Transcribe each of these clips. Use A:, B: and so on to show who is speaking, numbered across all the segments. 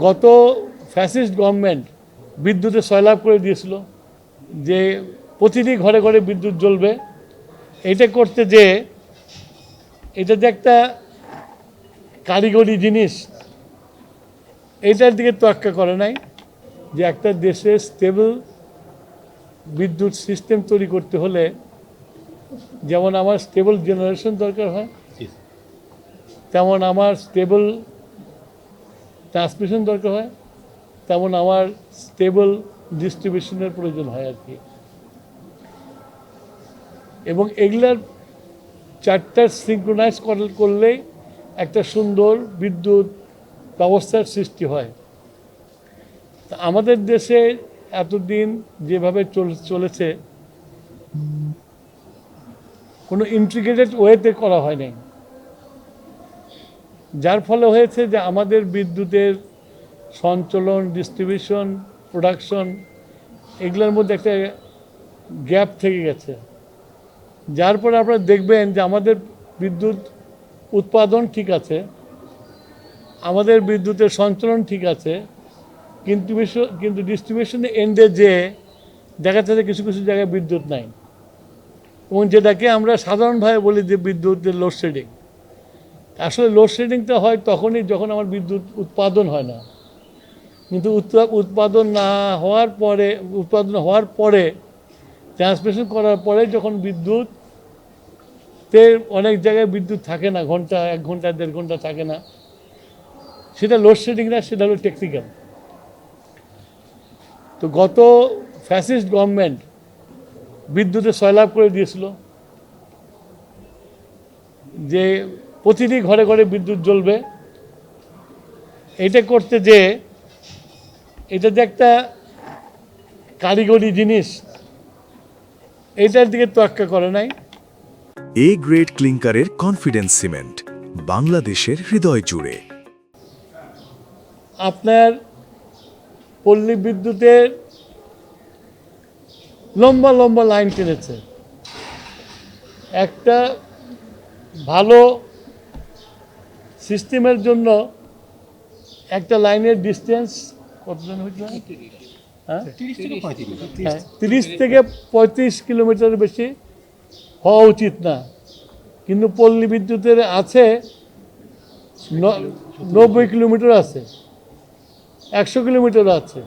A: গত fascist government বিদ্যুতে সয়লাভ করে দিয়েছিল যে প্রতিটি ঘরে ঘরে বিদ্যুৎ জ্বলবে। এটা করতে যে এটা যে একটা কারিগরি জিনিস, এইটার দিকে তোয়াক্কা করে নাই যে একটা দেশে স্টেবল বিদ্যুৎ সিস্টেম তৈরি করতে হলে যেমন আমার স্টেবল জেনারেশন দরকার হয়, তেমন আমার স্টেবল ট্রান্সমিশন দরকার হয়, তেমন আমার স্টেবল ডিস্ট্রিবিউশনের প্রয়োজন হয় আর কি। এবং এগুলার চারটার সিঙ্ক্রোনাইজ করলেই একটা সুন্দর বিদ্যুৎ ব্যবস্থার সৃষ্টি হয়। তা আমাদের দেশে এতদিন যেভাবে চলেছে কোনো ইন্টিগ্রেটেড ওয়েতে করা হয়নি, যার ফলে হয়েছে যে আমাদের বিদ্যুতের সঞ্চালন, ডিস্ট্রিবিউশন, প্রোডাকশন এগুলোর মধ্যে একটা গ্যাপ থেকে গেছে। যার ফলে আপনারা দেখবেন যে আমাদের বিদ্যুৎ উৎপাদন ঠিক আছে, আমাদের বিদ্যুতের সঞ্চালন ঠিক আছে, কিন্তু ডিস্ট্রিবিউশনের এন্ডে যে দেখা যাচ্ছে কিছু কিছু জায়গায় বিদ্যুৎ নাই, এবং যেটাকে আমরা সাধারণভাবে বলি যে বিদ্যুতের লোডশেডিং। আসলে লোডশেডিংটা হয় তখনই যখন আমার বিদ্যুৎ উৎপাদন হয় না, কিন্তু উৎপাদন হওয়ার পরে ট্রান্সমিশন করার পরে যখন বিদ্যুৎতে অনেক জায়গায় বিদ্যুৎ থাকে না, ঘন্টা 1 ঘন্টা 1.5 ঘন্টা থাকে না, সেটা লোডশেডিং না, সেটা হলো টেকনিক্যাল। তো গত ফ্যাসিস্ট গভর্নমেন্ট বিদ্যুতে সয়লাভ করে দিয়েছিল যে প্রতিটি ঘরে ঘরে বিদ্যুৎ জ্বলবে। এটা করতে যে এটা যে একটা কারিগরি জিনিস, এইটার দিকে তোয়াক্কা করে নাই।
B: এ গ্রেড ক্লিংকারের কনফিডেন্স সিমেন্ট, বাংলাদেশের হৃদয় জুড়ে।
A: আপনার পল্লী বিদ্যুতের লম্বা লম্বা লাইন টেনেছে। একটা ভালো সিস্টেমের জন্য একটা লাইনের ডিস্টেন্স কতজন হয়েছিল? 30 থেকে 35 কিলোমিটারের বেশি হওয়া উচিত না, কিন্তু পল্লী বিদ্যুতের আছে 90 কিলোমিটার আছে, 100 কিলোমিটার আছে।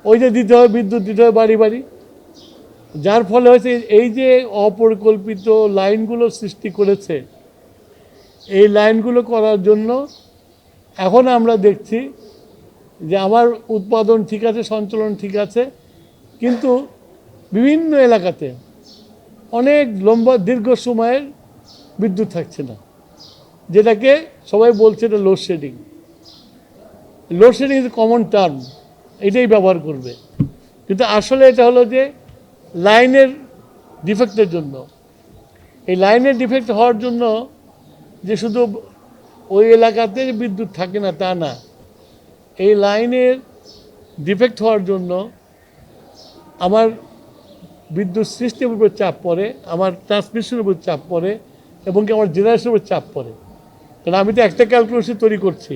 A: ওই যে দিতে হয়, বিদ্যুৎ দিতে হয় বাড়ি বাড়ি। যার ফলে হয়েছে এই যে অপরিকল্পিত লাইনগুলো সৃষ্টি করেছে, এই লাইনগুলো করার জন্য এখন আমরা দেখছি যে আমার উৎপাদন ঠিক আছে, সঞ্চালন ঠিক আছে, কিন্তু বিভিন্ন এলাকাতে অনেক লম্বা দীর্ঘ সময়ের বিদ্যুৎ থাকছে না, যেটাকে সবাই বলছে এটা load shedding. Load shedding is common term, এটাই ব্যবহার করবে, কিন্তু আসলে এটা হলো যে লাইনের ডিফেক্টের জন্য। এই লাইনের ডিফেক্ট হওয়ার জন্য যে শুধু ওই এলাকাতে বিদ্যুৎ থাকে না তা না, এই লাইনের ডিফেক্ট হওয়ার জন্য আমার বিদ্যুৎ সিস্টেমের উপর চাপ পড়ে, আমার ট্রান্সমিশনের উপর চাপ পড়ে, এবং কি আমার জেনারেশনের উপর চাপ পড়ে। কারণ আমি তো একটা ক্যালকুলেশন তৈরি করছি,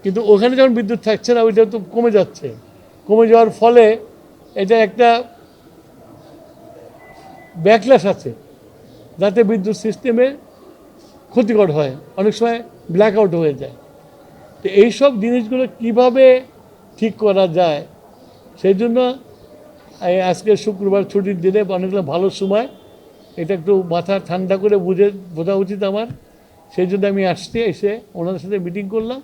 A: কিন্তু ওখানে যখন বিদ্যুৎ থাকছে না, ওইটা তো কমে যাচ্ছে। কমে যাওয়ার ফলে এটা একটা ব্যাকল্যাশ আছে, যাতে বিদ্যুৎ সিস্টেমে ক্ষতিকর হয়, অনেক সময় ব্ল্যাকআউট হয়ে যায়। তো এইসব জিনিসগুলো কিভাবে ঠিক করা যায়, সেই জন্য আজকে শুক্রবার ছুটির দিনে অনেকগুলো ভালো সময়, এটা একটু মাথা ঠান্ডা করে বোঝা উচিত আমার। সেই জন্য আমি আসছি, এসে ওনাদের সাথে মিটিং করলাম।